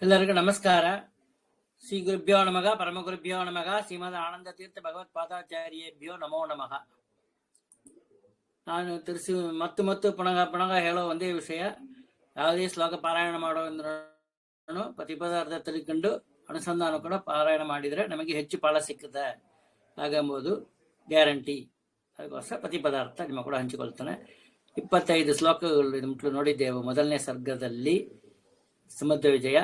ಎಲ್ಲರಿಗೂ ನಮಸ್ಕಾರ. ಶ್ರೀ ಗುರುಭ್ಯೋ ನಮಃ, ಪರಮ ಗುರುಭ್ಯೋ ನಮಃ, ಶ್ರೀಮದ್ ಆನಂದ ತೀರ್ಥ ಭಗವತ್ ಪಾದಾಚಾರ್ಯೇಭ್ಯೋ ನಮೋ ನಮಃ. ನಾನು ತಿಳಿಸಿ ಮತ್ತು ಪುನಃ ಹೇಳೋ ಒಂದೇ ವಿಷಯ. ಯಾವುದೇ ಶ್ಲೋಕ ಪಾರಾಯಣ ಮಾಡೋದ್ರೂ ಪ್ರತಿಪದಾರ್ಥ ತಿಳ್ಕೊಂಡು ಅನುಸಂಧಾನ ಕೂಡ ಪಾರಾಯಣ ಮಾಡಿದರೆ ನಮಗೆ ಹೆಚ್ಚು ಫಲ ಸಿಕ್ಕುತ್ತೆ ಹಾಗೆಂಬುದು ಗ್ಯಾರಂಟಿ. ಅದಕ್ಕೋಸ್ಕರ ಪ್ರತಿಪದಾರ್ಥ ನಿಮ್ಮ ಕೂಡ ಹಂಚಿಕೊಳ್ತಾನೆ. 25 ಶ್ಲೋಕಗಳು ನೋಡಿದ್ದೆವು. ಮೊದಲನೇ ಸರ್ಗದಲ್ಲಿ ಸಮುದ್ರ ವಿಜಯ.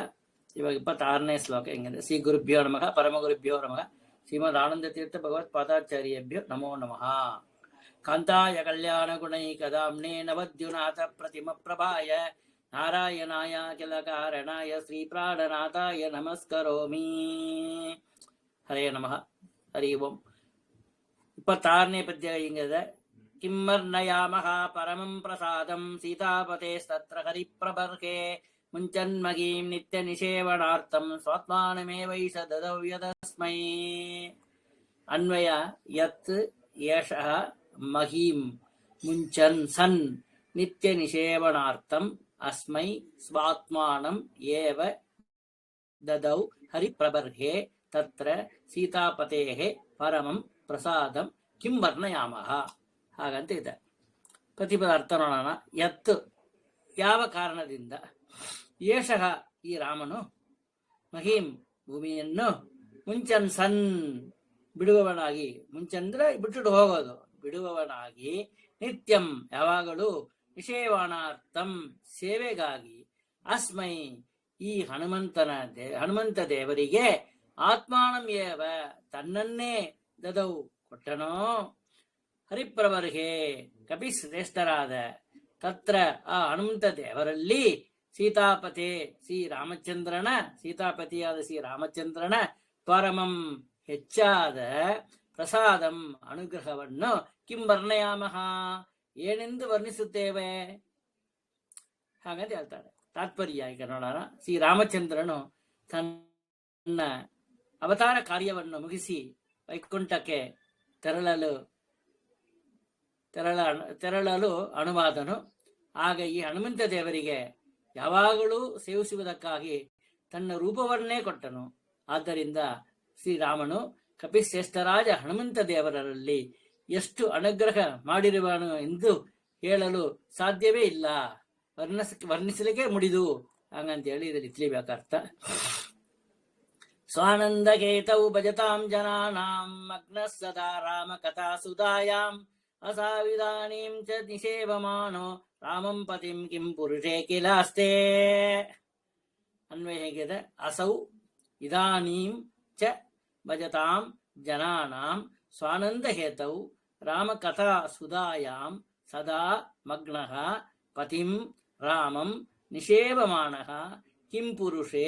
ಇವಾಗ 26ನೇ ಶ್ಲೋಕ ಹೆಂಗಂದ್ರೆ, ಶ್ರೀ ಗುರುಭ್ಯೋ ನಮಃ, ಪರಮ ಗುರುಭ್ಯೋ ನಮಃ, ಶ್ರೀಮದ್ ಆನಂದ ತೀರ್ಥ ಭಗವತ್ ಪಾದಾಚಾರ್ಯೇಭ್ಯೋ ನಮೋ ನಮಃ. ಕಾಂತಾಯ ಕಲ್ಯಾಣ ಗುಣೈಕದಾಮ್ನೇ ನವದ್ಯುನಾಥ ಪ್ರತಿಮ ಪ್ರಭಾಯ ನಾರಾಯಣಾಯ ಅಖಿಲ ಕಾರಣಾಯ ಶ್ರೀ ಪ್ರಾಣನಾಥಾಯ ನಮಸ್ಕರೋಮಿ. ಹರೇ ನಮಃ. ಹರಿ ಓಂ. 26ನೇ ಪದ್ಯ ಹಿಂಗದೆ, ಕಿಮ್ಮರ್ನಯಾಮಃ ಪರಮಂ ಪ್ರಸಾದಂ ಸೀತಾಪತೇಸ್ತತ್ರ ಹರಿಪ್ರಬರ್ಹೆ ಮುಂಚನ್ಮಗೀಂ ನಿತ್ಯ ನಿಷೇವಣಾರ್ಥಂ ಸ್ವಾತ್ಮಾನಮೇವೈಷ ದದವ್ಯದಸ್ಮೈ. ಅನ್ವಯ: ಯತ್ ಯಶಃ ಮಹೀಂ ಮುಂಚನ್ ಸನ್ ನಿತ್ಯ ನಿಷೇವಣಾರ್ಥಂ ಅಸ್ಮೈ ಸ್ವಾತ್ಮಾನಂ ಏವ ದದೌ ಹರಿಪ್ರಬರ್ಹೆ ತತ್ರ ಸೀತಾಪತೇಃ ಪರಮಂ ಪ್ರಸಾದಂ ಕಿಂ ವರ್ಣಯಾಮಃ. ಹಾಗಂತ ಇದೆ. ಪ್ರತಿಪದ ಅರ್ಥ ನೋಡೋಣ. ಯತ್ ಯಾವ ಕಾರಣದಿಂದ, ಯೇಷಃ ಈ ರಾಮನು, ಮಹೀಂ ಭೂಮಿಯನ್ನು, ಮುಂಚನ್ ಸನ್ ಬಿಡುವವನಾಗಿ, ಮುಂಚಂದ್ರೆ ಬಿಟ್ಟು ಹೋಗೋದು, ಬಿಡುವವನಾಗಿ, ನಿತ್ಯಂ ಯಾವಾಗಲೂ, ನಿಷೇವಣಾರ್ಥಂ ಸೇವೆಗಾಗಿ, ಅಸ್ಮೈ ಈ ಹನುಮಂತ ದೇವರಿಗೆ, ಆತ್ಮಾನಂ ಏವ ತನ್ನನ್ನೇ ದದೌ ಕೊಟ್ಟನೋ, ಹರಿಪ್ರಬರ್ಹೆ ಕಪಿಶ್ರೇಷ್ಠರಾದ, ತತ್ರ ಆ ಹನುಮಂತ ದೇವರಲ್ಲಿ, ಸೀತಾಪತೆ ಶ್ರೀರಾಮಚಂದ್ರನ, ಸೀತಾಪತಿಯಾದ ಶ್ರೀರಾಮಚಂದ್ರನ, ಪರಮಂ ಹೆಚ್ಚಾದ, ಪ್ರಸಾದಂ ಅನುಗ್ರಹವನ್ನು, ಕಿಂ ವರ್ಣಯಾಮಃ ಏನೆಂದು ವರ್ಣಿಸುತ್ತೇವೆ ಹಾಗಂತ ಹೇಳ್ತಾರೆ. ತಾತ್ಪರ್ಯ ಈಗ ನೋಡೋಣ. ಶ್ರೀರಾಮಚಂದ್ರನು ತನ್ನ ಅವತಾರ ಕಾರ್ಯವನ್ನು ಮುಗಿಸಿ ವೈಕುಂಠಕ್ಕೆ ತೆರಳಲು ಅನುವಾದನು. ಆಗ ಈ ಹನುಮಂತ ದೇವರಿಗೆ ಯಾವಾಗಲೂ ಸೇವಿಸುವುದಕ್ಕಾಗಿ ತನ್ನ ರೂಪವನ್ನೇ ಕೊಟ್ಟನು. ಆದ್ದರಿಂದ ಶ್ರೀರಾಮನು ಕಪಿಶ್ರೇಷ್ಠರಾಜ ಹನುಮಂತ ದೇವರಲ್ಲಿ ಎಷ್ಟು ಅನುಗ್ರಹ ಮಾಡಿರುವನು ಎಂದು ಹೇಳಲು ಸಾಧ್ಯವೇ ಇಲ್ಲ, ವರ್ಣಿಸಲಿಕ್ಕೆ ಮುಡಿದು. ಹಂಗಂತೇಳಿ ಇದರಲ್ಲಿ ತಿಳಿಬೇಕರ್ಥ. ಸ್ವಾನಂದ ಕೇತೌ ಭಜತಾಂ ಜನಾನಾಂ ಮಗ್ನ ಸದಾ ರಾಮ ಕಥಾ ಸುಧಾಯಾಂ ಅಸಾವಿಧಾನೀಂ ಚ ನಿಷೇವಮಾನೋ ರಾಮಂ ಪತಿಂ ಕಿಂ ಪುರುಷೇ ಕಿಲಾಸ್ತೆ. ಅನ್ವಯ ಹೇಗಿದೆ: ಅಸೌ ಇದಾನೀಂ ಚ ಭಜತಾಂ ಜನಾನಾಂ ಸ್ವಾನಂದ ಹೇತೌ ರಾಮಕಥಾ ಸುಧಾಯಾಂ ಸದಾ ಮಗ್ನಃ ಪತಿಂ ರಾಮಂ ನಿಷೇವಮಾನಃ ಕಿಂ ಪುರುಷೇ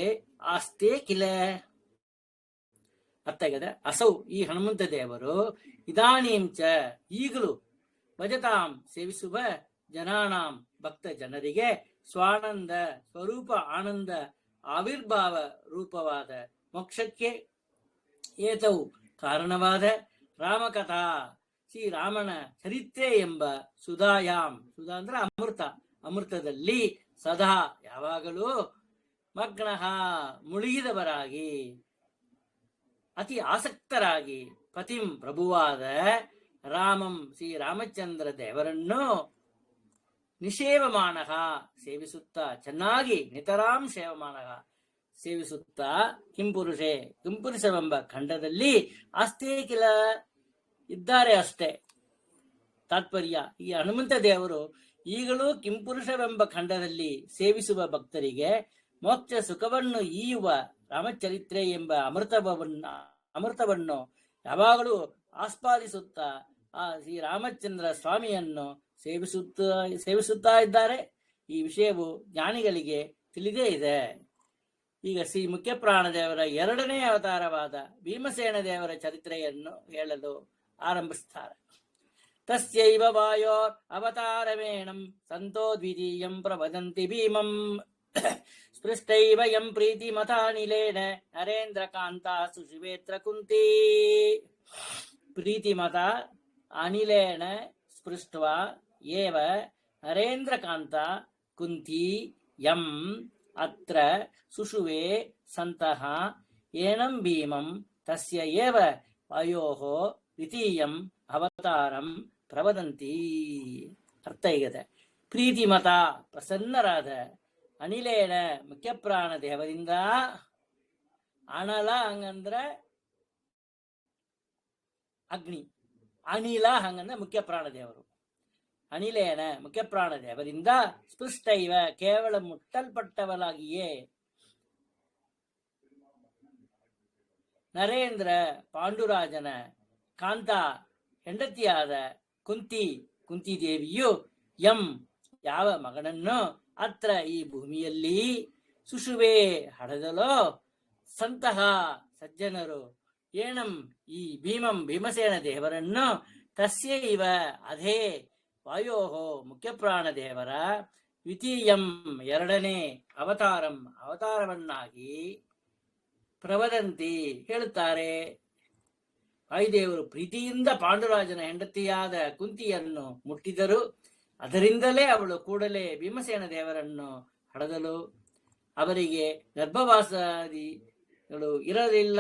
ಆಸ್ತೆ ಕಿಲ. ಅರ್ಥಾಗಿದೆ. ಅಸೌ ಈ ಹನುಮಂತ ದೇವರು, ಇದಾನೀಂಚ ಈಗಲೂ, ಭಜತಾಂ ಸೇವಿಸುವ, ಜನಾನಾಂ ಭಕ್ತ ಜನರಿಗೆ, ಸ್ವಾನಂದ ಸ್ವರೂಪ ಆನಂದ ಆವಿರ್ಭಾವ ರೂಪವಾದ ಮೋಕ್ಷಕ್ಕೆ, ಏತೌ ಕಾರಣವಾದ, ರಾಮಕಥಾ ಶ್ರೀರಾಮನ ಚರಿತ್ರೆ ಎಂಬ ಸುಧಾಯಾಂ, ಸುಧಾ ಅಂದ್ರೆ ಅಮೃತ, ಅಮೃತದಲ್ಲಿ, ಸದಾ ಯಾವಾಗಲೂ, ಮಗ್ನಃ ಮುಳುಗಿದವರಾಗಿ, ಅತಿ ಆಸಕ್ತರಾಗಿ, ಪತಿಂ ಪ್ರಭುವಾದ, ರಾಮಂ ಶ್ರೀರಾಮಚಂದ್ರ ದೇವರನ್ನು, ನಿಷೇವಮಾನಃ ಸೇವಿಸುತ್ತಾ, ಚೆನ್ನಾಗಿ, ನಿತರಾಂ ಸೇವಮಾನಃ ಸೇವಿಸುತ್ತಾ, ಕಿಂಪುರುಷೇ ಕಿಂಪುರುಷವೆಂಬ ಖಂಡದಲ್ಲಿ, ಆಸ್ತೆ ಕಿಲ ಇದ್ದಾರೆ ಅಷ್ಟೇ. ತಾತ್ಪರ್ಯ: ಈ ಹನುಮಂತ ದೇವರು ಈಗಲೂ ಕಿಂಪುರುಷವೆಂಬ ಖಂಡದಲ್ಲಿ ಸೇವಿಸುವ ಭಕ್ತರಿಗೆ ಮೋಕ್ಷ ಸುಖವನ್ನು ಈಯುವ ರಾಮಚರಿತ್ರೆ ಎಂಬ ಅಮೃತವನ್ನು ಯಾವಾಗಲೂ ಆಸ್ವಾದಿಸುತ್ತಾ ಆ ಶ್ರೀರಾಮಚಂದ್ರ ಸ್ವಾಮಿಯನ್ನು ಸೇವಿಸುತ್ತಾ ಇದ್ದಾರೆ. ಈ ವಿಷಯವು ಜ್ಞಾನಿಗಳಿಗೆ ತಿಳಿದೇ ಇದೆ. ಈಗ ಶ್ರೀ ಮುಖ್ಯಪ್ರಾಣ ದೇವರ 2ನೇ ಅವತಾರವಾದ ಭೀಮಸೇನ ದೇವರ ಚರಿತ್ರೆಯನ್ನು ಹೇಳಲು ಆರಂಭಿಸುತ್ತಾರೆ. ತಸ್ಯೈವ ವಾಯೋರ್ ಅವತಾರಮೇಣಂ ಸಂತೋ ದ್ವಿತೀಯಂ ಪ್ರವದಂತಿ ಭೀಮಂ ಸ್ಪೃಷ್ಟೈವ ಯಂ ಪ್ರೀತಿ ಮತಾನಿಲೇನ ನರೇಂದ್ರ ಕಾಂತ ಸುಶಿವೇತ್ರ ಕುಂತಿ. ಪ್ರೀತಿಮತ ಅನಿಲೇನ ಸ್ಪೃಷ್ಟ್ವಾ ಏವ ನರೇಂದ್ರ ಕಾಂತ ಕುಂತಿ ಯಂ ಅತ್ರ ಸುಷುವೆ ಸಂತಹ ಏನಂ ಭೀಮಂ ತಸ್ಯ ಏವ ವಾಯೋಃ ದ್ವಿತೀಯಂ ಅವತಾರಂ ಪ್ರವದಂತಿ. ಅರ್ಥ ಹೀಗಿದೆ. ಪ್ರೀತಿಮತ ಪ್ರಸನ್ನರಾದ ಅನಿಲೇನ ಮುಖ್ಯ ಪ್ರಾಣ ದೇವರಿಂದ, ಅನಲ ಹಂಗಂದ್ರೆ ಅಗ್ನಿ, ಅನಿಲ ಹಂಗಂದ್ರೆ ಮುಖ್ಯ ಪ್ರಾಣ ದೇವರು, ಅನಿಲೇನ ಮುಖ್ಯ ಪ್ರಾಣ ದೇವರಿಂದ ಸ್ಪೃಷ್ಟೈವ ಕೇವಲ ಮುಟ್ಟಲ್ಪಟ್ಟವಲಾಗಿಯೇ ನರೇಂದ್ರ ಪಾಂಡುರಾಜನ ಕಾಂತ ಹೆಂಡತಿಯಾದ ಕುಂತಿದೇವಿಯು ಎಂ ಯಾವ ಮಗನನ್ನು ಅತ್ರ ಈ ಭೂಮಿಯಲ್ಲಿ ಸುಷುವೆ ಹಡದಲೋ ಸಂತಹ ಸಜ್ಜನರು ಏನಂ ಈ ಭೀಮಸೇನ ದೇವರನ್ನು ತಸ್ಯ ಇವ ಅಧೇ ವಾಯೋಹೋ ಮುಖ್ಯ ಪ್ರಾಣ ದೇವರ ದ್ವಿತೀಯಂ ಎರಡನೇ ಅವತಾರವನ್ನಾಗಿ ಪ್ರವದಂತಿ ಹೇಳುತ್ತಾರೆ. ವಾಯುದೇವರು ಪ್ರೀತಿಯಿಂದ ಪಾಂಡುರಾಜನ ಹೆಂಡತಿಯಾದ ಕುಂತಿಯನ್ನು ಮುಟ್ಟಿದರು. ಅದರಿಂದಲೇ ಅವಳು ಕೂಡಲೇ ಭೀಮಸೇನ ದೇವರನ್ನು ಹಡದಲು. ಅವರಿಗೆ ಗರ್ಭವಾಸಾದಿಗಳು ಇರೋದಿಲ್ಲ.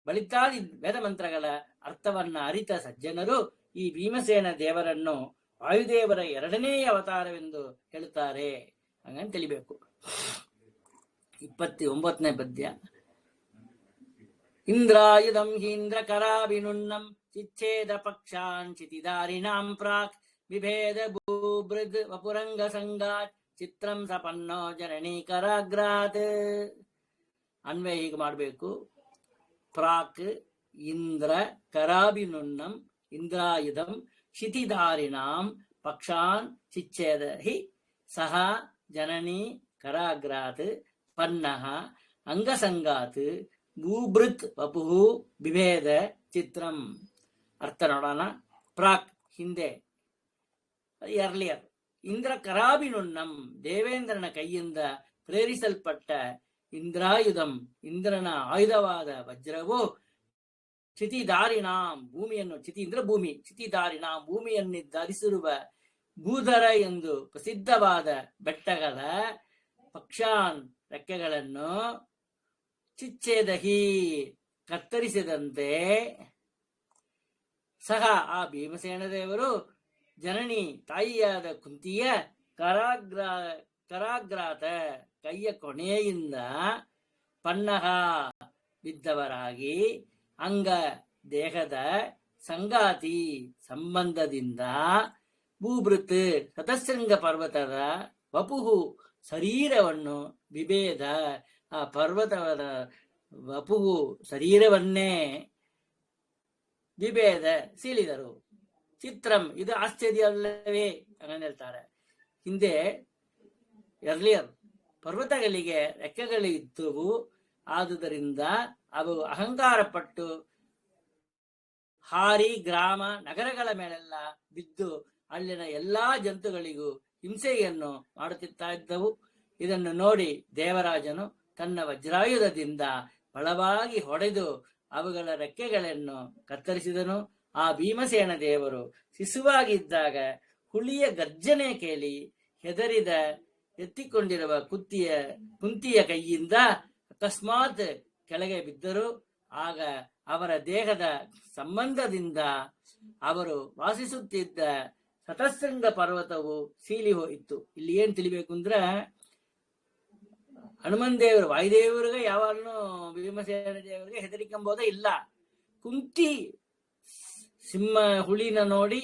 ಬಳಿತಾದಿ ವೇದ ಮಂತ್ರಗಳ ಅರ್ಥವನ್ನ ಅರಿತ ಸಜ್ಜನರು ಈ ಭೀಮಸೇನ ದೇವರನ್ನು ವಾಯುದೇವರ ಎರಡನೇ ಅವತಾರವೆಂದು ಹೇಳುತ್ತಾರೆ. ಹಂಗಂತ ತಿಳಿಬೇಕು. 29ನೇ ಪದ್ಯ. ಇಂದ್ರಾಯುಧಂ ಹೀಂದ್ರ ಕರಾಭಿನುನ್ನಂ ಚಿಚ್ಛೇದ ಪಕ್ಷಾನ್ ಚಿತಿದಾರಿಣಾಂ ಪ್ರಾಕ್ ವಿಭೇದ ಭೂಬೃದ್ ವಪುರಂಗ ಸಂಗಾತ್ ಚಿತ್ರಂ ಸಪನ್ನೋ ಜನನಿ ಕರಾಗ್ರಾತ್. ಅನ್ವಯ ಹೀಗೆ ಮಾಡಬೇಕು. ಪ್ರಾಕ್ ಇಂದ್ರ ಕರಾಭಿನುನ್ನಂ ಇಂದ್ರಾಯುಧಂ ಶಿತಿಧಾರಿಣಾಂ ಪಕ್ಷಾನ್ ಚಿಚ್ಛೇದ ಹಿ ಸಹ ಜನನಿ ಕರಾಗ್ರಾತ್ ಪನ್ನಃ ಅಂಗಸಂಗಾತ್ ಭೂಭೃತ್ ವಪುಹು ಬಿಭೇದ ಚಿತ್ರಂ. ಅರ್ಥ ನೋಡೋಣ. ಪ್ರಾಕ್ ಹಿಂದೆ, ಎರ್ಲಿಯರ್. ಇಂದ್ರ ಕರಾಭಿನುನ್ನಂ ದೇವೇಂದ್ರನ ಕೈಯಿಂದ ಪ್ರೇರಿಸಲ್ಪಟ್ಟ ಇಂದ್ರಾಯುಧಂ ಇಂದ್ರನ ಆಯುಧವಾದ ವಜ್ರವು ಚಿತಿದಾರಿಣಾಂ ಭೂಮಿಯನ್ನು, ಚಿತಿ ಇಂದ್ರ ಭೂಮಿ, ಚಿತಿದಾರಿಣಾಂ ಭೂಮಿಯನ್ನು ಧರಿಸಿರುವ ಭೂಧರ ಎಂದು ಪ್ರಸಿದ್ಧವಾದ ಬೆಟ್ಟಗಳ ಪಕ್ಷಾನ್ ರೆಕ್ಕೆಗಳನ್ನು ಚಿಚ್ಛೇದಹಿ ಕತ್ತರಿಸಿದಂತೆ ಸಹ ಆ ಭೀಮಸೇನ ದೇವರು ಜನನಿ ತಾಯಿಯಾದ ಕುಂತಿಯ ಕರಾಗ್ರಾತ ಕೈಯ ಕೊನೆಯಿಂದ ಪನ್ನಹ ಬಿದ್ದವರಾಗಿ ಅಂಗ ದೇಹದ ಸಂಗಾತಿ ಸಂಬಂಧದಿಂದ ಭೂಭೃತ್ ಸತಶೃಂಗ ಪರ್ವತದ ವಪುಹು ಶರೀರವನ್ನು ಬಿಭೇದ ಆ ಪರ್ವತದ ವಪುಹು ಶರೀರವನ್ನೇ ಬಿಭೇದ ಸೀಳಿದರು. ಚಿತ್ರಂ ಇದು ಆಶ್ಚರ್ಯ ಅಲ್ಲವೇ ಅಂತ ಹೇಳ್ತಾರೆ. ಹಿಂದೆ ಎರ್ಲಿಯರ್ ಪರ್ವತಗಳಿಗೆ ರೆಕ್ಕೆಗಳಿದ್ದವು. ಆದುದರಿಂದ ಅವು ಅಹಂಕಾರ ಪಟ್ಟು ಹಾರಿ ಗ್ರಾಮ ನಗರಗಳ ಮೇಲೆಲ್ಲ ಬಿದ್ದು ಅಲ್ಲಿನ ಎಲ್ಲಾ ಜಂತುಗಳಿಗೂ ಹಿಂಸೆಯನ್ನು ಮಾಡುತ್ತಾ ಇದ್ದವು. ಇದನ್ನು ನೋಡಿ ದೇವರಾಜನು ತನ್ನ ವಜ್ರಾಯುಧದಿಂದ ಬಲವಾಗಿ ಹೊಡೆದು ಅವುಗಳ ರೆಕ್ಕೆಗಳನ್ನು ಕತ್ತರಿಸಿದನು. ಆ ಭೀಮಸೇನ ದೇವರು ಶಿಶುವಾಗಿದ್ದಾಗ ಹುಲಿಯ ಗರ್ಜನೆ ಕೇಳಿ ಹೆದರಿದ ಎತ್ತಿಕೊಂಡಿರುವ ಕುಂತಿಯ ಕೈಯಿಂದ ಅಕಸ್ಮಾತ್ ಕೆಳಗೆ ಬಿದ್ದರು. ಆಗ ಅವರ ದೇಹದ ಸಂಬಂಧದಿಂದ ಅವರು ವಾಸಿಸುತ್ತಿದ್ದ ಸತಶೃಂಗ ಪರ್ವತವು ಸೀಳಿ ಹೋಯಿತು. ಇಲ್ಲಿ ಏನ್ ತಿಳಿಬೇಕು ಅಂದ್ರೆ, ಹನುಮನ್ ದೇವರು ವಾಯುದೇವರಿಗೆ ಯಾವಾಗಲೂ ಭೀಮಸೇನ ದೇವರಿಗೆ ಹೆದರಿಕೆಂಬೋದ ಇಲ್ಲ. ಕುಂತಿ ಸಿಂಹ ಹುಳಿನ ನೋಡಿ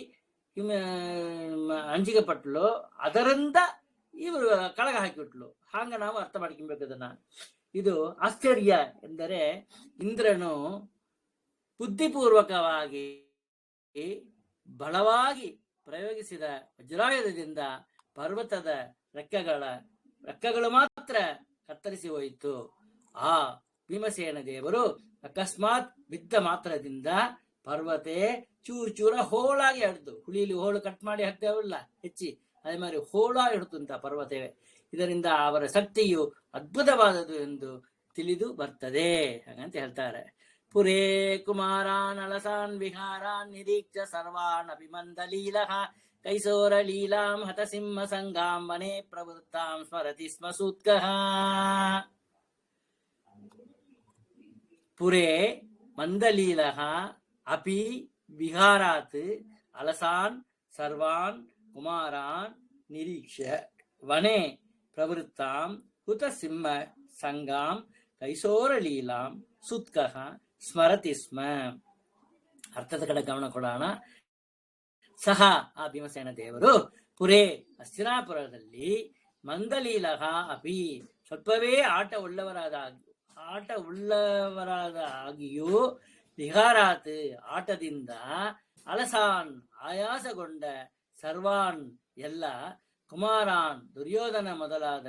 ಅಂಜಿಕೆ ಪಟ್ಲು, ಅದರಿಂದ ಇವರು ಕಳಗ ಹಾಕಿಬಿಟ್ಲು. ಹಾಗ ನಾವು ಅರ್ಥ ಮಾಡ್ಕೊಬೇಕು ಅದನ್ನ. ಇದು ಆಶ್ಚರ್ಯ ಎಂದರೆ, ಇಂದ್ರನು ಬುದ್ಧಿಪೂರ್ವಕವಾಗಿ ಬಲವಾಗಿ ಪ್ರಯೋಗಿಸಿದ ವಜ್ರಾಯುಧದಿಂದ ಪರ್ವತದ ರೆಕ್ಕೆಗಳು ಮಾತ್ರ ಕತ್ತರಿಸಿ ಹೋಯಿತು. ಆ ಭೀಮಸೇನ ದೇವರು ಅಕಸ್ಮಾತ್ ಬಿದ್ದ ಮಾತ್ರದಿಂದ ಪರ್ವತೆ ಚೂರ ಹೋಳಾಗಿ ಹಿಡ್ದು, ಹುಳಿಲಿ ಹೋಳು ಕಟ್ ಮಾಡಿ ಹಾಕ್ತೇವಲ್ಲ ಹೆಚ್ಚಿ, ಅದೇ மாதிரி ಹೋಳಾಗಿ ಹಿಡ್ತಂತ ಪರ್ವತವೇ. ಇದರಿಂದ ಅವರ ಶಕ್ತಿಯು ಅದ್ಭುತವಾದದು ಎಂದು ತಿಳಿದು ಬರ್ತದೆ ಹಾಗಂತ ಹೇಳ್ತಾರೆ. ಪುರೇ ಕುಮಾರಾನ್ ಅಲಸಾನ್ ವಿಹಾರಾನ್ ನಿರೀಕ್ಷ ಸರ್ವಾನ್ ಅಭಿಮಂದಲೀಲಃ ಕೈಸೋರ ಲೀಲಾಂ ಹತಸಿಂಹ ಸಂಗಾಂ ವನೆ ಪ್ರವೃತ್ತಾಂ ಸ್ಮರತಿ ಸ್ಮ ಸೂತ್ಕಃ. ಪುರೇ ಮಂದಲೀಲಃ ಅಪಿ ವಿಹಾರಾತ್ ಅಲಸಾನ್ ಸರ್ವಾನ್ ಕುಮಾರಾನ್ ನಿರೀಕ್ಷ್ಯ ವನೆ ಪ್ರವೃತ್ತಾಂ ಹುತ ಸಿಂಹ ಸಂಗಾಂ ಕೈಸೋರ ಲೀಲಾಂ ಸುತ್ಕಃ ಸ್ಮರತಿ ಸ್ಮ. ಅರ್ಥದ ಕಡೆ ಗಮನ ಕೊಡೋಣ. ಸಹ ಆ ಭೀಮಸೇನ ದೇವರು ಪುರೇ ಹಸ್ತಿನಾಪುರದಲ್ಲಿ ಮಂದಲೀಲಃ ಅಪಿ ಸ್ವಲ್ಪವೇ ಆಟ ಉಳ್ಳವರಾದ ಆಗಿಯೂ ವಿಹಾರಾತ್ ಆಟದಿಂದ ಅಲಸಾನ್ ಆಯಾಸಗೊಂಡ ಸರ್ವಾನ್ ಎಲ್ಲ ಕುಮಾರಾನ್ ದುರ್ಯೋಧನ ಮೊದಲಾದ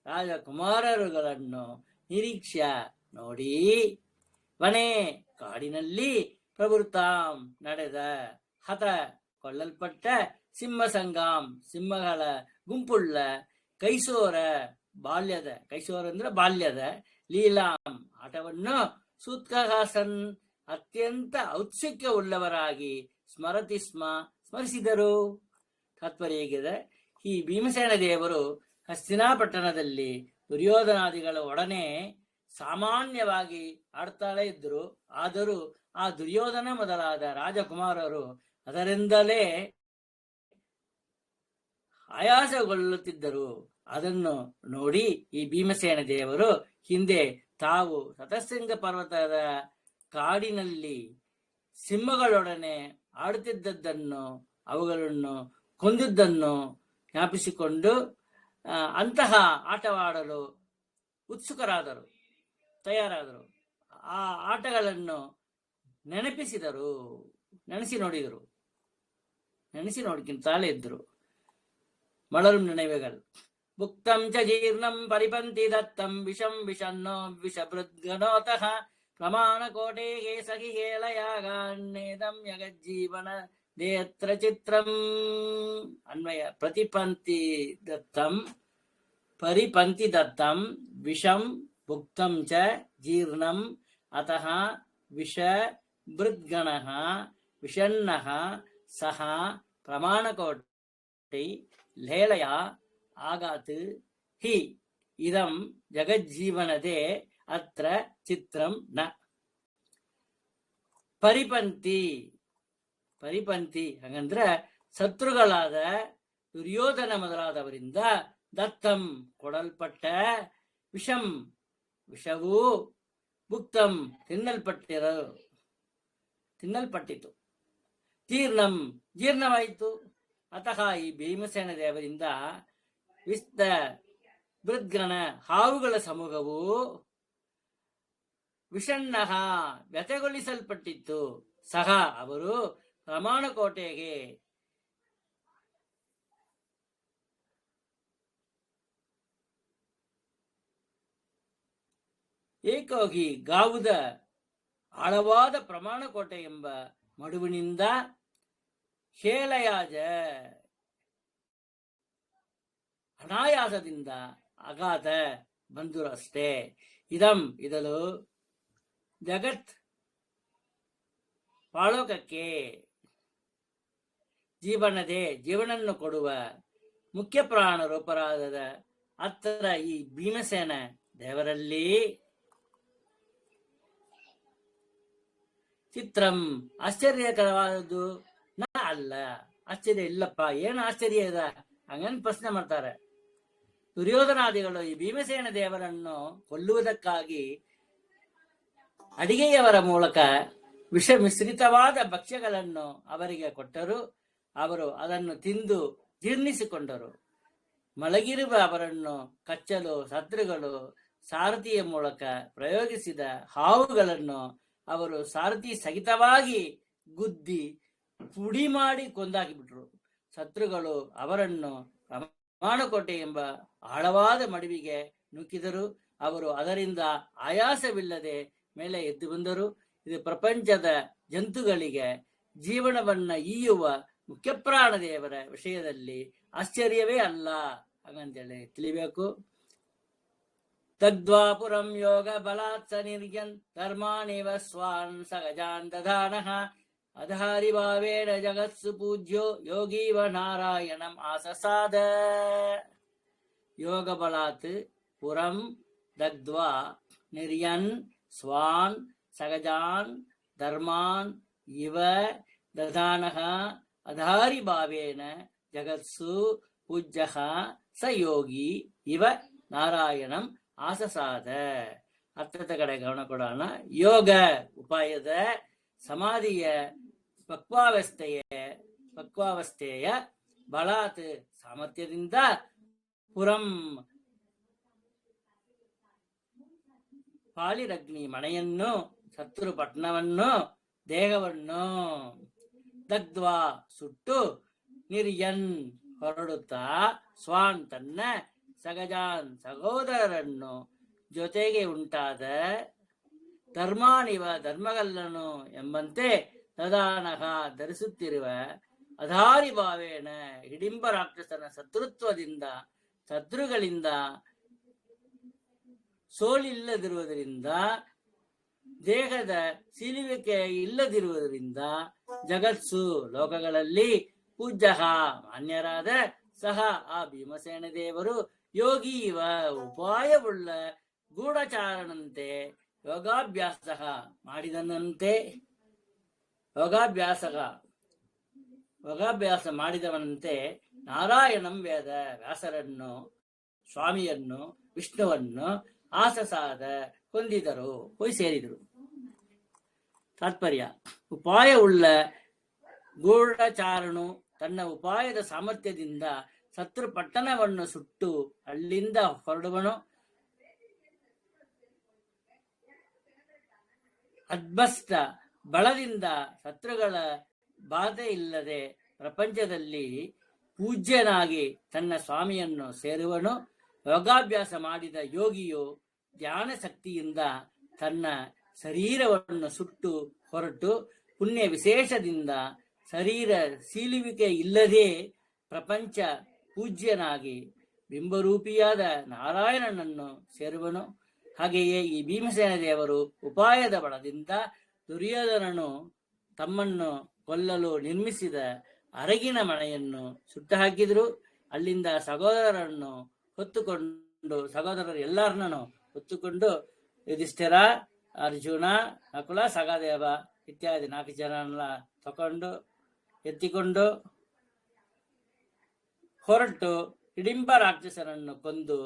ರಾಜಕುಮಾರರುಗಳನ್ನು ನಿರೀಕ್ಷ್ಯ ನೋಡಿ ವನೆ ಕಾಡಿನಲ್ಲಿ ಪ್ರವೃತ್ತಾಂ ನಡೆದ ಹತ ಕೊಳ್ಳಲ್ಪಟ್ಟ ಸಿಂಹ ಸಂಗಾಂ ಸಿಂಹಗಳ ಗುಂಪುಳ್ಳ ಕೈಸೋರ ಕೈಸೋರ ಅಂದ್ರೆ ಬಾಲ್ಯದ ಲೀಲಾಂ ಆಟವನ್ನು ಸೂತ್ಕಹಾಸನ್ ಅತ್ಯಂತ ಔತ್ಸುಕ್ಯವುಳ್ಳವರಾಗಿ ಸ್ಮರಿಸಿದರು. ತಾತ್ಪರ್ಯ ಹೇಗಿದೆ, ಈ ಭೀಮಸೇನ ದೇವರು ಹಸ್ತಿನಾಪಟ್ಟಣದಲ್ಲಿ ದುರ್ಯೋಧನಾದಿಗಳ ಒಡನೆ ಸಾಮಾನ್ಯವಾಗಿ ಆಡ್ತಾಳೆ ಇದ್ರು. ಆದರೂ ಆ ದುರ್ಯೋಧನ ಮೊದಲಾದ ರಾಜಕುಮಾರರು ಅದರಿಂದಲೇ ಆಯಾಸಗೊಳ್ಳುತ್ತಿದ್ದರು. ಅದನ್ನು ನೋಡಿ ಈ ಭೀಮಸೇನ ದೇವರು ಹಿಂದೆ ತಾವು ಶತಶೃಂಗ ಪರ್ವತದ ಕಾಡಿನಲ್ಲಿ ಸಿಂಹಗಳೊಡನೆ ಆಡುತ್ತಿದ್ದದ್ದನ್ನು, ಅವುಗಳನ್ನು ಕೊಂದಿದ್ದನ್ನು ಜ್ಞಾಪಿಸಿಕೊಂಡು ಅಂತಹ ಆಟವಾಡಲು ಉತ್ಸುಕರಾದರು, ತಯಾರಾದರು. ಆ ಆಟಗಳನ್ನು ನೆನೆಸಿ ನೋಡ್ಕಿಂತಾಲೇ ಇದ್ರು. ಮಳಲು ನೆನವೆಗಳು ಭುಕ್ತಂ ಚ ಜೀರ್ಣಂ ಪರಿಪಂತಿ ದತ್ತಂ ವಿಷಂ ವಿಷನ್ನೋ ವಿಷಭೃದ್ಗಣೋತಃ ಪ್ರಮಾಣ ಕೋಟೆಗೆ ಸಖಿ ಹೇಳಯಾಗಾನ್ನೇದಂ ಯಗಜ್ಜೀವನ ದೇತ್ರ ಚಿತ್ರಂ. ಅನ್ವಯ ಪರಿಪಂತಿ ದತ್ತಂ ವಿಷಂ ಭುಕ್ತಂ ಚ ಜೀರ್ಣಂ ಅತಃ ವಿಷ ಭೃದ್ಗಣಃ ವಿಷನ್ನಃ ಸಹ ಪ್ರಮಾಣಕೋಟೈ ಲೇಳಯ ಆಗಾತ್ ಹಿ ಇದಂ ಜಗಜ್ಜೀವನದೇ ಅತ್ರ ಚಿತ್ರಂ ನ. ಪರಿಪಂತಿ ಹಂಗಂದ್ರ ಶತ್ರುಗಳಾದ ದುರ್ಯೋಧನ ಮೊದಲಾದವರಿಂದ ದತ್ತಂ ಕೊಡಲ್ಪಟ್ಟ ವಿಷವು ಭುಕ್ತಂ ತಿನ್ನಲ್ಪಟ್ಟಿತು ಜೀರ್ಣವಾಯಿತು. ಅತಃ ಈ ಭೀಮಸೇನ ದೇವರಿಂದ ಭೃದ್ಗಣ ಹಾವುಗಳ ಸಮೂಹವು ವಿಷಣ್ಣಃ ವ್ಯಥೆಗೊಳಿಸಲ್ಪಟ್ಟಿತ್ತು. ಸಹ ಅವರು ಪ್ರಮಾಣಕೋಟೆಗೆ ಏಕೋಗಿ ಗಾವುದ ಆಳವಾದ ಪ್ರಮಾಣಕೋಟೆ ಎಂಬ ಮಡುವಿನಿಂದ ಹೇಳಯಾಜ ಅನಾಯಾಸದಿಂದ ಅಗಾಧ ಬಂದರು ಅಷ್ಟೇ. ಇದಲು ಜಗತ್ ಪಾಳೋಕಕ್ಕೆ ಜೀವನನ್ನು ಕೊಡುವ ಮುಖ್ಯ ಪ್ರಾಣ ರೂಪರಾದ ಅತ್ತರ ಈ ಭೀಮಸೇನ ದೇವರಲ್ಲಿ ಚಿತ್ರಂ ಆಶ್ಚರ್ಯಕರವಾದದ್ದು ಅಲ್ಲ. ಆಶ್ಚರ್ಯ ಇಲ್ಲಪ್ಪ, ಏನು ಆಶ್ಚರ್ಯ ಇದೆ ಹಂಗನ್ ಪ್ರಶ್ನೆ ಮಾಡ್ತಾರೆ. ದುರ್ಯೋಧನಾದಿಗಳು ಈ ಭೀಮಸೇನ ದೇವರನ್ನು ಕೊಲ್ಲುವುದಕ್ಕಾಗಿ ಅಡಿಗೆಯವರ ಮೂಲಕ ವಿಷ ಮಿಶ್ರಿತವಾದ ಭಕ್ಷ್ಯಗಳನ್ನು ಅವರಿಗೆ ಕೊಟ್ಟರು. ಅವರು ಅದನ್ನು ತಿಂದು ಜೀರ್ಣಿಸಿಕೊಂಡರು. ಮಲಗಿರುವ ಅವರನ್ನು ಕಚ್ಚಲು ಶತ್ರುಗಳು ಸಾರಥಿಯ ಮೂಲಕ ಪ್ರಯೋಗಿಸಿದ ಹಾವುಗಳನ್ನು ಅವರು ಸಾರಥಿ ಸಹಿತವಾಗಿ ಗುದ್ದಿ ಪುಡಿ ಮಾಡಿ ಕೊಂದಾಕಿಬಿಟ್ರು. ಶತ್ರುಗಳು ಅವರನ್ನು ಪ್ರಮಾಣಕೋಟೆ ಎಂಬ ಆಳವಾದ ಮಡುವಿಗೆ ನುಗ್ಗಿದರು. ಅವರು ಅದರಿಂದ ಆಯಾಸವಿಲ್ಲದೆ ಮೇಲೆ ಎದ್ದು ಬಂದರು. ಇದು ಪ್ರಪಂಚದ ಜಂತುಗಳಿಗೆ ಜೀವನವನ್ನ ಈಯುವ ಮುಖ್ಯಪ್ರಾಣ ದೇವರ ವಿಷಯದಲ್ಲಿ ಆಶ್ಚರ್ಯವೇ ಅಲ್ಲ ಹಾಗಂತೇಳಿ ತಿಳಿಬೇಕು. ತದ್ವಾಪುರಂ ಯೋಗ ಬಲಾತ್ ಸ ನಿರ್ಯನ್ ಧರ್ಮಾನೇವ ಸ್ವಾನ್ ಸ ಗಜಾನ್ ದಧಾನಃ ಅಧಾರಿಭಾವೇನ ಜಗತ್ಸು ಪೂಜ್ಯೋ ಯೋಗೀವ ನಾರಾಯಣಂ ಆಸಸಾದ. ಯೋಗ ಬಲಾತ್ ಪುರಂ ದಗ್ಧ್ವಾ ನಿರ್ಯನ್ ಸ್ವಾನ್ ಸಗಜಾನ್ ಧರ್ಮಾನ್ ಇವ ದಧಾನಃ ಅಧಾರಿಭಾವೇನ ಜಗತ್ಸು ಪೂಜ್ಯಃ ಸ ಯೋಗಿ ಇವ ನಾರಾಯಣಂ ಆಸಸಾದ. ಅರ್ಥದ ಕಡೆ ಗಮನ ಕೊಡೋಣ. ಯೋಗ ಉಪಾಯದ ಸಮಾಧಿಯ ಪಕ್ವಾವಸ್ಥೆಯ ಬಲಾತ್ ಸಾಮರ್ಥ್ಯದಿಂದ ಪುರಂ ಪಾಲಿರಗ್ನಿ ಮನೆಯನ್ನು ಶತ್ರುಪಟ್ಟಣವನ್ನು ದೇಹವನ್ನು ದಗ್ಧ್ವಾ ಸುಟ್ಟು ನಿರ್ಯನ್ ಹೊರಡುತ್ತಾ ಸ್ವಾನ್ ತನ್ನ ಸಗಜಾನ್ ಸಹೋದರರನ್ನು ಜೊತೆಗೆ ಉಂಟಾದ ಧರ್ಮಾನಿವ ಧರ್ಮಗಲ್ಲನು ಎಂಬಂತೆ ತದಾನಃ ಧರಿಸುತ್ತಿರುವ ಅಧಾರಿಭಾವೇನ ಹಿಡಿಂಬ ರಾಕ್ಷಸನ ಶತ್ರುತ್ವದಿಂದ ಶತ್ರುಗಳಿಂದ ಸೋಲಿಲ್ಲದಿರುವುದರಿಂದ ದೇಹದ ಸಿಲುವಿಕೆ ಇಲ್ಲದಿರುವುದರಿಂದ ಜಗತ್ಸು ಲೋಕಗಳಲ್ಲಿ ಪೂಜ್ಯ ಮಾನ್ಯರಾದ ಸಹ ಆ ಭೀಮಸೇನ ದೇವರು ಯೋಗಿ ಇವ ಉಪಾಯವುಳ್ಳ ಗೂಢಚಾರಣಂತೆ ಯೋಗಾಭ್ಯಾಸ ಮಾಡಿದವನಂತೆ ನಾರಾಯಣಂ ವೇದ ವ್ಯಾಸರನ್ನು ಸ್ವಾಮಿಯನ್ನು ವಿಷ್ಣುವನ್ನು ಆಸಸಾದ ಹೋಗಿ ಸೇರಿದರು. ತಾತ್ಪರ್ಯ: ಉಪಾಯವುಳ್ಳ ಗೂಢಚಾರಣು ತನ್ನ ಉಪಾಯದ ಸಾಮರ್ಥ್ಯದಿಂದ ಶತ್ರು ಪಟ್ಟಣವನ್ನು ಸುಟ್ಟು ಅಲ್ಲಿಂದ ಹೊರಡುವನು. ಅದ್ಭಷ್ಟ ಬಳದಿಂದ ಶತ್ರುಗಳ ಬಾಧೆ ಇಲ್ಲದೆ ಪ್ರಪಂಚದಲ್ಲಿ ಪೂಜ್ಯನಾಗಿ ತನ್ನ ಸ್ವಾಮಿಯನ್ನು ಸೇರುವನು. ಯೋಗಾಭ್ಯಾಸ ಮಾಡಿದ ಯೋಗಿಯು ಧ್ಯಾನ ಶಕ್ತಿಯಿಂದ ತನ್ನ ಶರೀರವನ್ನು ಸುಟ್ಟು ಹೊರಟು ಪುಣ್ಯ ವಿಶೇಷದಿಂದ ಶರೀರ ಸೀಲುವಿಕೆ ಇಲ್ಲದೆ ಪ್ರಪಂಚ ಪೂಜ್ಯನಾಗಿ ಬಿಂಬರೂಪಿಯಾದ ನಾರಾಯಣನನ್ನು ಸೇರುವನು. ಹಾಗೆಯೇ ಈ ಭೀಮಸೇನ ದೇವರು ಉಪಾಯದ ಬಲದಿಂದ ದುರ್ಯೋಧನನು ತಮ್ಮನ್ನು ಕೊಲ್ಲಲು ನಿರ್ಮಿಸಿದ ಅರಗಿನ ಮನೆಯನ್ನು ಸುಟ್ಟು ಹಾಕಿದ್ರು. ಅಲ್ಲಿಂದ ಸಹೋದರರು ಎಲ್ಲರನ್ನೂ ಹೊತ್ತುಕೊಂಡು ಯುಧಿಷ್ಠಿರ, ಅರ್ಜುನ, ನಕುಲ, ಸಹದೇವ ಇತ್ಯಾದಿ 4 ಜನರನ್ನ ಎತ್ತಿಕೊಂಡು ಹೊರಟು ಹಿಡಿಂಬ ರಾಕ್ಷಸನನ್ನು ಕೊಂದು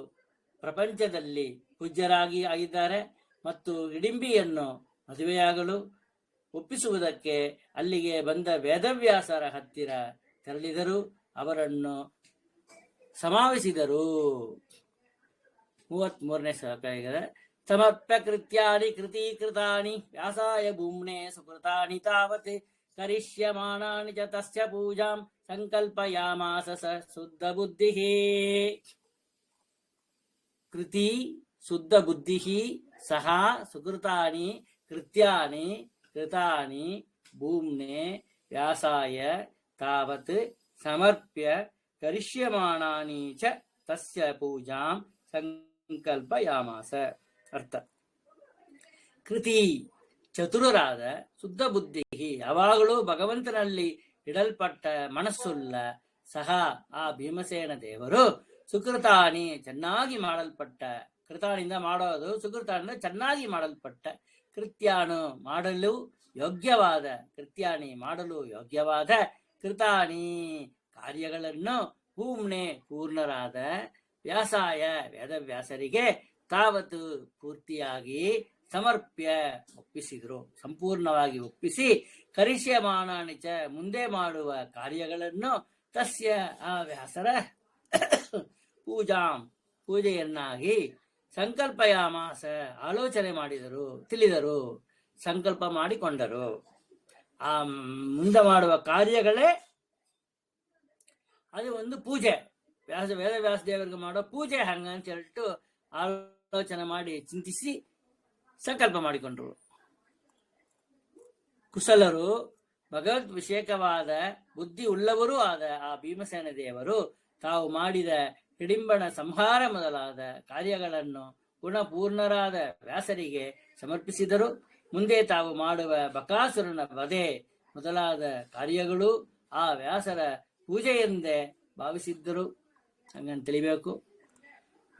ಪ್ರಪಂಚದಲ್ಲಿ ಪೂಜ್ಯರಾಗಿ ಆಗಿದ್ದಾರೆ. ಮತ್ತು ಹಿಡಿಂಬಿಯನ್ನು ಮದುವೆಯಾಗಲು ಒಪ್ಪಿಸುವುದಕ್ಕೆ ಅಲ್ಲಿಗೆ ಬಂದ ವೇದವ್ಯಾಸರ ಹತ್ತಿರ ತೆರಳಿದರು. ಅವರನ್ನು ಸಮಾವೇಶಿಸಿದರು. 33ನೇ ಶ್ಲೋಕ ಇದೆ. ಸಮರ್ಪ್ಯ ಕೃತ್ಯಾನಿ ಕೃತೀಕೃತಾನಿ ವ್ಯಾಸಾಯ ಭೂಮ್ನೆ ಸುಕೃತಾನಿ ತಾವತ್ ಕರಿಷ್ಯಮಾಣಾನಿ ಚ ತಸ್ಯ ಪೂಜಾಂ ಸಂಕಲ್ಪಯಾಮಾಸ ಸ ಶುದ್ಧ ಬುದ್ಧಿಃ. ಕೃತಿ ಶುದ್ಧ ಬುದ್ಧಿಃ ಸಹ ಸುಕೃತಾನಿ ಕೃತ್ಯಾನಿ ಕೃತಾನಿ ಭೂಮ್ನೆ ವ್ಯಾಸಾಯ ತಾವತ್ ಸಮರ್ಪ್ಯ ಕರಿಷ್ಯಮಾಣಾನಿ ಚ ತಸ್ಯ ಪೂಜಾಂ ಸಂಕಲ್ಪಯಾಮಾಸ. ಅರ್ಥ: ಕೃತಿ ಚತುರರಾದ ಶುದ್ಧ ಬುದ್ಧಿ ಯಾವಾಗಲೂ ಭಗವಂತನಲ್ಲಿ ಇಡಲ್ಪಟ್ಟ ಮನಸ್ಸುಳ್ಳ ಸಹ ಆ ಭೀಮಸೇನ ದೇವರು ಸುಕೃತಾನಿ ಚೆನ್ನಾಗಿ ಮಾಡಲ್ಪಟ್ಟ, ಕೃತಾನಿಂದ ಮಾಡೋದು, ಸುಕೃತಾನಿಂದ ಚೆನ್ನಾಗಿ ಮಾಡಲ್ಪಟ್ಟ, ಕೃತ್ಯಾನು ಮಾಡಲು ಯೋಗ್ಯವಾದ, ಕೃತ್ಯಾನಿ ಮಾಡಲು ಯೋಗ್ಯವಾದ, ಕೃತಾನಿ ಕಾರ್ಯಗಳನ್ನು ಭೂಮ್ನೆ ಪೂರ್ಣರಾದ, ವ್ಯಾಸಾಯ ವೇದವ್ಯಾಸರಿಗೆ ತಾವತ್ತು ಪೂರ್ತಿಯಾಗಿ ಸಮರ್ಪ್ಯ ಒಪ್ಪಿಸಿದ್ರು, ಸಂಪೂರ್ಣವಾಗಿ ಒಪ್ಪಿಸಿ, ಕರಿಷ್ಯಮಾಣಾನಿಚ ಮುಂದೆ ಮಾಡುವ ಕಾರ್ಯಗಳನ್ನು ತಸ್ಯ ಆ ವ್ಯಾಸರ ಪೂಜೆಯನ್ನಾಗಿ ಸಂಕಲ್ಪಯಾಮಾಸ ಆಲೋಚನೆ ಮಾಡಿದರು, ತಿಳಿದರು, ಸಂಕಲ್ಪ ಮಾಡಿಕೊಂಡರು. ಆ ಮುಂದೆ ಮಾಡುವ ಕಾರ್ಯಗಳೇ ಅದು ಒಂದು ಪೂಜೆ. ವೇದವ್ಯಾಸ ದೇವರಿಗೆ ಮಾಡೋ ಪೂಜೆ ಹಂಗ ಅಂತ ಹೇಳ್ಬಿಟ್ಟು ಆಲೋಚನೆ ಮಾಡಿ ಚಿಂತಿಸಿ ಸಂಕಲ್ಪ ಮಾಡಿಕೊಂಡ್ರು. ಕುಶಲರು, ಭಗವದ್ ವಿಷೇಕವಾದ ಬುದ್ಧಿ ಉಳ್ಳವರೂ ಆದ ಆ ಭೀಮಸೇನ ದೇವರು ತಾವು ಮಾಡಿದ ಹಿಡಿಂಬನ ಸಂಹಾರ ಮೊದಲಾದ ಕಾರ್ಯಗಳನ್ನು ಗುಣಪೂರ್ಣರಾದ ವ್ಯಾಸರಿಗೆ ಸಮರ್ಪಿಸಿದರು. ಮುಂದೆ ತಾವು ಮಾಡುವ ಬಕಾಸುರನ ವಧೆ ಮೊದಲಾದ ಕಾರ್ಯಗಳು ಆ ವ್ಯಾಸರ ಪೂಜೆಯೆಂದೇ ಭಾವಿಸಿದ್ದರು. ಹಂಗಂತ ತಿಳಿಬೇಕು.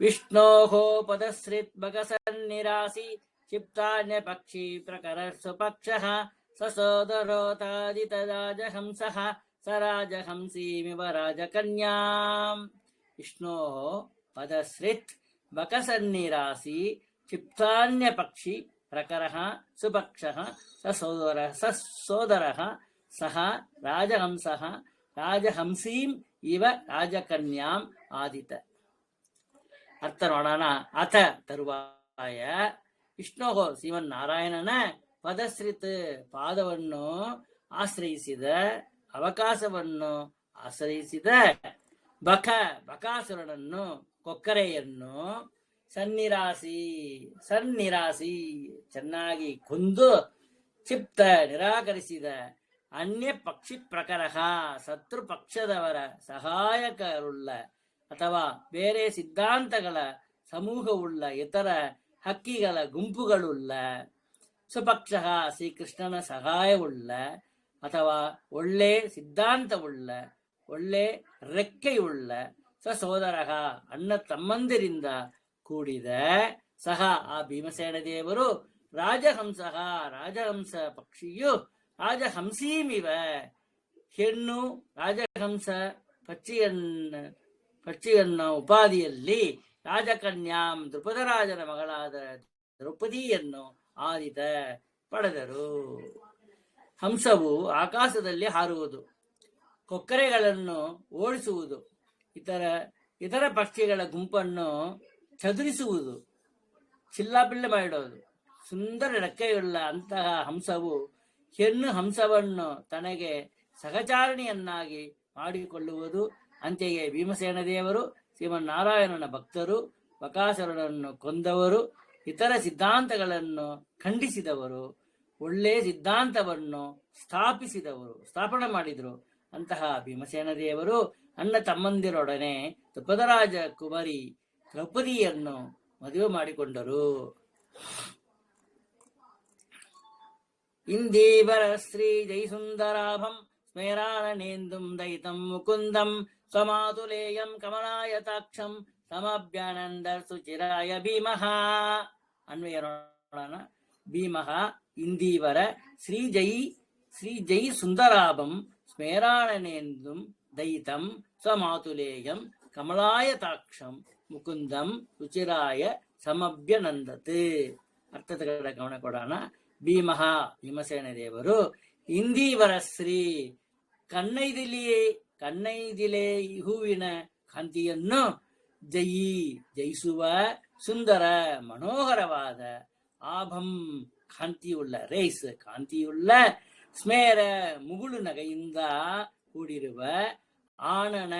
ವಿಷ್ಣೋಹೋ ಪದಶ್ರಿತ್ ಬಗಸನ್ನಿರಾಸಿ ಕ್ಷಿಪ್ತಾನ್ಯ ಪಕ್ಷಿ ಪ್ರಕರ ಸ್ವಪಕ್ಷಃ ಸಸೋದರೋತಾದಿತರಾಜಹಂಸಃ ಸ ರಾಜಹಂಸೀಮಿವ ರಾಜಕನ್ಯಾಂ. ವಿಷ್ಣೋ ಪದಶ್ರಿತ್ ಬಕಸನ್ನಿರಾಸಿ ಕ್ಷಿಪ್ತಾನ್ಯ ಪಕ್ಷಿ ಪ್ರಕರಃ ಸುಪಕ್ಷಃ ಸಸೋದರಃ ಸಹ ರಾಜಹಂಸಃ ರಾಜಹಂಸೀಂ ಇವ ರಾಜಕನ್ಯಾಂ ಆದಿತ. ಅರ್ಥ ನೋಡೋಣ. ಅಥ ತರುವಾಯ ವಿಷ್ಣು ಶ್ರೀಮನ್ನಾರಾಯಣನ ಪದಶ್ರಿತ್ ಪಾದವನ್ನು ಆಶ್ರಯಿಸಿದ, ಅವಕಾಶವನ್ನು ಆಶ್ರಯಿಸಿದ ಬಕಾಸುರನನ್ನು, ಕೊಕ್ಕರೆಯನ್ನು ಸನ್ನಿರಾಸಿ ಚೆನ್ನಾಗಿ ಕೊಂದು ಕ್ಷಿಪ್ತ ನಿರಾಕರಿಸಿದ, ಅನ್ಯ ಪಕ್ಷಿ ಪ್ರಕರ ಶತ್ರು ಪಕ್ಷದವರ ಸಹಾಯಕರುಳ್ಳ ಅಥವಾ ಬೇರೆ ಸಿದ್ಧಾಂತಗಳ ಸಮೂಹವುಳ್ಳ ಇತರ ಹಕ್ಕಿಗಳ ಗುಂಪುಗಳುಳ್ಳ, ಸ್ವಪಕ್ಷ ಶ್ರೀಕೃಷ್ಣನ ಸಹಾಯವುಳ್ಳ ಅಥವಾ ಒಳ್ಳೆ ಸಿದ್ಧಾಂತವುಳ್ಳ, ಒಳ್ಳೆ ರೆಕ್ಕೆಯುಳ್ಳ ಸಸೋದರ ಅಣ್ಣ ತಮ್ಮಂದಿರಿಂದ ಕೂಡಿದ ಸಹ ಆ ಭೀಮಸೇನ ದೇವರು ರಾಜಹಂಸ ಪಕ್ಷಿಯು ರಾಜಹಂಸೀಮಿವ ಹೆಣ್ಣು ರಾಜಹಂಸ ಪಕ್ಷಿಯನ್ನ ಉಪಾಧಿಯಲ್ಲಿ ರಾಜಕನ್ಯಾಂ ದ್ರುಪದರಾಜನ ಮಗಳಾದ ದ್ರೌಪದಿಯನ್ನು ಆದಿತ ಪಡೆದರು. ಹಂಸವು ಆಕಾಶದಲ್ಲಿ ಹಾರುವುದು, ಕೊಕ್ಕರೆಗಳನ್ನು ಓಡಿಸುವುದು, ಇತರ ಪಕ್ಷಿಗಳ ಗುಂಪನ್ನು ಚದುರಿಸುವುದು, ಚಿಲ್ಲಾಪಿಲ್ಲೆ ಮಾಡಿಡೋದು. ಸುಂದರ ರೆಕ್ಕೆಯುಳ್ಳ ಅಂತಹ ಹಂಸವು ಹೆಣ್ಣು ಹಂಸವನ್ನು ತನಗೆ ಸಹಚಾರಿಣಿಯನ್ನಾಗಿ ಮಾಡಿಕೊಳ್ಳುವುದು. ಅಂತೆಯೇ ಭೀಮಸೇನ ದೇವರು ಶ್ರೀಮನ್ನಾರಾಯಣನ ಭಕ್ತರು, ಬಕಾಸುರನನ್ನು ಕೊಂದವರು, ಇತರ ಸಿದ್ಧಾಂತಗಳನ್ನು ಖಂಡಿಸಿದವರು, ಒಳ್ಳೆಯ ಸಿದ್ಧಾಂತವನ್ನು ಸ್ಥಾಪನೆ ಮಾಡಿದರು. ಅಂತಹ ಭೀಮಸೇನ ದೇವರು ಅಣ್ಣ ತಮ್ಮಂದಿರೊಡನೆ ದ್ರುಪದರಾಜ ಕುಮಾರಿ ದ್ರೌಪದಿಯನ್ನು ಮದುವೆ ಮಾಡಿಕೊಂಡರು. ಇಂದೀವರ ಶ್ರೀ ಜೈಸುಂದರಾಭಂ ಸ್ಮೇರಾನೇಂದುಂ ದಯಿತಂ ಮುಕುಂದಂ ಸ್ವಮಾತುಲೇಯಂ ಕಮಲಾಯತಾಕ್ಷಂ ಸಮಭ್ಯಾನಂದರ್ ಸುಚಿರಾಯ ಭೀಮಃ. ಅನ್ವಯ ನೋಡೋಣ. ಭೀಮಃ ಇಂದೀವರ ಶ್ರೀ ಜೈ ಸುಂದರಾಭಂ ಸ್ಮೇರಾನೇಂದುಂ ದಯಿತಂ ಸ್ವಮಾತುಲೇಯಂ ಕಮಲಾಯತಾಕ್ಷಂ ಮುಕುಂದಂ ರುಚಿರಾಯ ಸಮಭ್ಯನಂದತ್. ಅರ್ಥದ ಕಡೆ ಗಮನ ಕೊಡೋಣ. ಭೀಮಃ ಭೀಮಸೇನ ದೇವರು ಇಂದೀವರ ಶ್ರೀ ಕನ್ನೈದಿಲೆ ಹೂವಿನ ಕಾಂತಿಯನ್ನು ಜಯಿಸುವ ಸುಂದರ ಮನೋಹರವಾದ ಆಭಂ ಕಾಂತಿಯುಳ್ಳ ಕಾಂತಿಯುಳ್ಳ ಸ್ಮೇರ ಮುಗುಳು ನಗೆಯಿಂದ ಕೂಡಿರುವ ಆನನ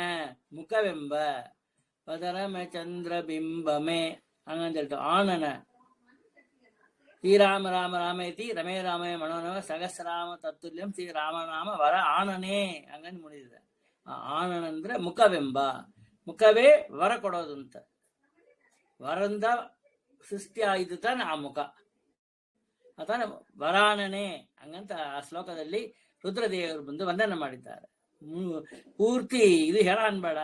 ಮುಖವೆಂಬ ಪದರಮ ಚಂದ್ರ ಬಿಂಬಮೆ ಹಂಗಂತ ಹೇಳ್ತು. ಆನನ ಶ್ರೀರಾಮ ರಾಮ ರಾಮೇತಿ ರಮೇ ರಾಮೇ ಮನೋರಮ ಸಹಸ್ರಾಮ ತತ್ತುಲ್ಯಂ ಶ್ರೀರಾಮನಾಮ ವರ ಆನನೇ ಹಂಗಂದು ಮುಡಿದಿದೆ. ಆ ಆನನ ಅಂದ್ರೆ ಮುಖವೆಂಬ, ಮುಖವೇ ವರ ಕೊಡೋದು ಅಂತ. ವರಂದ ಸೃಷ್ಟಿ ಆಯ್ತು ತಾನೆ ಆ ಮುಖ, ಅಥವಾ ವರಾಣನೆ ಹಂಗಂತ ಆ ಶ್ಲೋಕದಲ್ಲಿ ರುದ್ರದೇವರು ಬಂದು ವಂದನೆ ಮಾಡಿದ್ದಾರೆ. ಪೂರ್ತಿ ಇದು ಹೇಳ ಅನ್ಬೇಡ.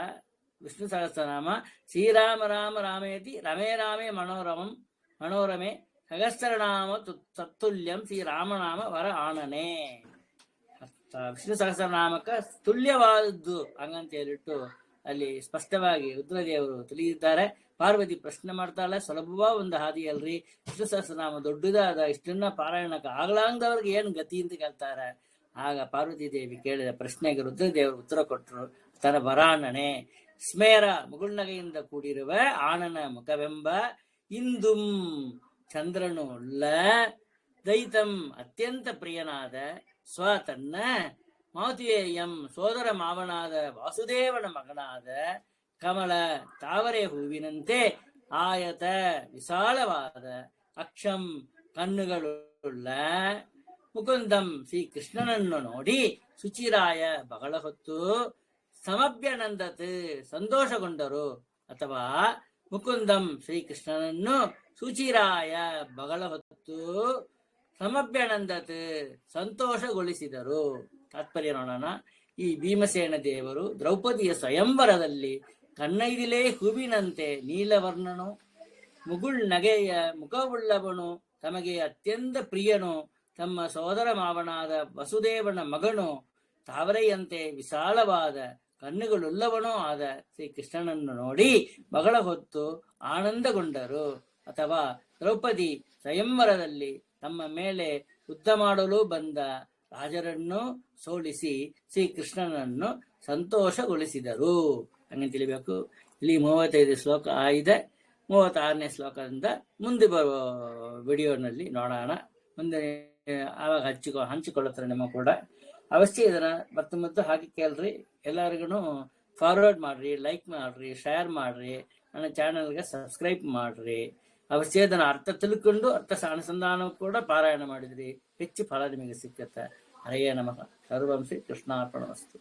ವಿಷ್ಣು ಸಹಸ್ರನಾಮ ಶ್ರೀರಾಮ ರಾಮ ರಾಮೇತಿ ರಮೇ ರಾಮೇ ಮನೋರಮೆ ಸಹಸ್ರನಾಮ ತತ್ತುಲ್ಯಂ ಶ್ರೀರಾಮನಾಮ ವರ ಆನನೆ. ವಿಷ್ಣು ಸಹಸ್ರನಾಮಕ ತುಲ್ಯವಾದದ್ದು ಹಂಗಂತ ಹೇಳಿಟ್ಟು ಅಲ್ಲಿ ಸ್ಪಷ್ಟವಾಗಿ ರುದ್ರದೇವರು ತಿಳಿದಿದ್ದಾರೆ. ಪಾರ್ವತಿ ಪ್ರಶ್ನೆ ಮಾಡ್ತಾಳೆ, ಸುಲಭವಾದ ಒಂದು ಹಾದಿ ಅಲ್ರಿ, ವಿಷ್ಣು ಸಹಸ್ರನಾಮ ದೊಡ್ಡದಾದ, ಇಷ್ಟನ್ನ ಪಾರಾಯಣಕ್ಕೆ ಆಗ್ಲಾಂಗದವ್ರಿಗೆ ಏನ್ ಗತಿ ಅಂತ ಕೇಳ್ತಾರೆ. ಆಗ ಪಾರ್ವತಿ ದೇವಿ ಕೇಳಿದ ಪ್ರಶ್ನೆಗೆ ರುದ್ರದೇವರು ಉತ್ತರ ಕೊಟ್ಟರು. ತನ್ನ ವರಾಣನೆ ಸ್ಮೇರ ಮುಗುಳ್ನಗೆಯಿಂದ ಕೂಡಿರುವ ಆನನ ಮುಖವೆಂಬ ಇಂದುಂ ಚಂದ್ರನು ಉಳ್ಳ ದೈತಂ ಅತ್ಯಂತ ಪ್ರಿಯನಾದ ತನ್ನ ಮಾತುಯೇಯಂ ಸೋದರ ಮಾವನಾದ ವಾಸುದೇವನ ಮಗನಾದ ಕಮಲ ತಾವರೆ ಹೂವಿನಂತೆ ಆಯತ ವಿಶಾಲವಾದ ಅಕ್ಷಂ ಕಣ್ಣುಗಳುಳ್ಳ ಮುಕುಂದಂ ಶ್ರೀಕೃಷ್ಣನನ್ನು ನೋಡಿ ಸುಚಿರಾಯ ಬಹಳ ಹೊತ್ತು ಸಮಭ್ಯನಂದತ್ ಸಂತೋಷಗೊಂಡರು. ಅಥವಾ ಮುಕುಂದಂ ಶ್ರೀಕೃಷ್ಣನನ್ನು ಸುಚಿರಾಯ ಬಹಳ ಹೊತ್ತು ಸಮಭ್ಯನಂದತ್ ಸಂತೋಷಗೊಳಿಸಿದರು. ತಾತ್ಪರ್ಯ ನೋಡೋಣ. ಈ ಭೀಮಸೇನ ದೇವರು ದ್ರೌಪದಿಯ ಸ್ವಯಂವರದಲ್ಲಿ ಕಣ್ಣೈದಿಲೇ ಹೂವಿನಂತೆ ನೀಲವರ್ಣನು, ಮುಗುಳ್ ನಗೆಯ ಮುಖವುಳ್ಳವನು, ತಮಗೆ ಅತ್ಯಂತ ಪ್ರಿಯನು, ತಮ್ಮ ಸೋದರ ಮಾವನಾದ ವಸುದೇವನ ಮಗನು, ತಾವರೆಯಂತೆ ವಿಶಾಲವಾದ ಕಣ್ಣುಗಳುಳ್ಳವನೂ ಆದ ಶ್ರೀಕೃಷ್ಣನನ್ನು ನೋಡಿ ಬಹಳ ಹೊತ್ತು ಆನಂದಗೊಂಡರು. ಅಥವಾ ದ್ರೌಪದಿ ಸ್ವಯಂವರದಲ್ಲಿ ತಮ್ಮ ಮೇಲೆ ಯುದ್ಧ ಮಾಡಲು ಬಂದ ರಾಜರನ್ನು ಸೋಲಿಸಿ ಶ್ರೀಕೃಷ್ಣನನ್ನು ಸಂತೋಷಗೊಳಿಸಿದರು. ಹಂಗೆ ತಿಳಿಬೇಕು. ಇಲ್ಲಿ 35 ಶ್ಲೋಕ ಇದೆ. 36ನೇ ಶ್ಲೋಕದಿಂದ ಮುಂದೆ ಬರುವ ವಿಡಿಯೋನಲ್ಲಿ ನೋಡೋಣ. ಮುಂದೆ ಆವಾಗ ಹಂಚಿಕೊಳ್ಳುತ್ತಾರೆ ನಿಮ್ಮ ಕೂಡ. ಅವಶ್ಯ ಇದನ್ನ ಮತ್ತು ಹಾಗೆ ಕೇಳ್ರಿ. ಎಲ್ಲರಿಗೂ ಫಾರ್ವರ್ಡ್ ಮಾಡ್ರಿ, ಲೈಕ್ ಮಾಡ್ರಿ, ಶೇರ್ ಮಾಡ್ರಿ, ನನ್ನ ಚಾನಲ್ಗೆ ಸಬ್ಸ್ಕ್ರೈಬ್ ಮಾಡ್ರಿ. ಅವಶ್ಯ ಇದನ್ನ ಅರ್ಥ ತಿಳ್ಕೊಂಡು ಅರ್ಥ ಅನುಸಂಧಾನ ಕೂಡ ಪಾರಾಯಣ ಮಾಡಿದ್ರಿ ಹೆಚ್ಚು ಫಲ ನಿಮಗೆ ಸಿಕ್ಕತ್ತೆ. ಹರೇ ನಮಃ. ಸರ್ವಂ ಶ್ರೀ ಕೃಷ್ಣಾರ್ಪಣಮಸ್ತು.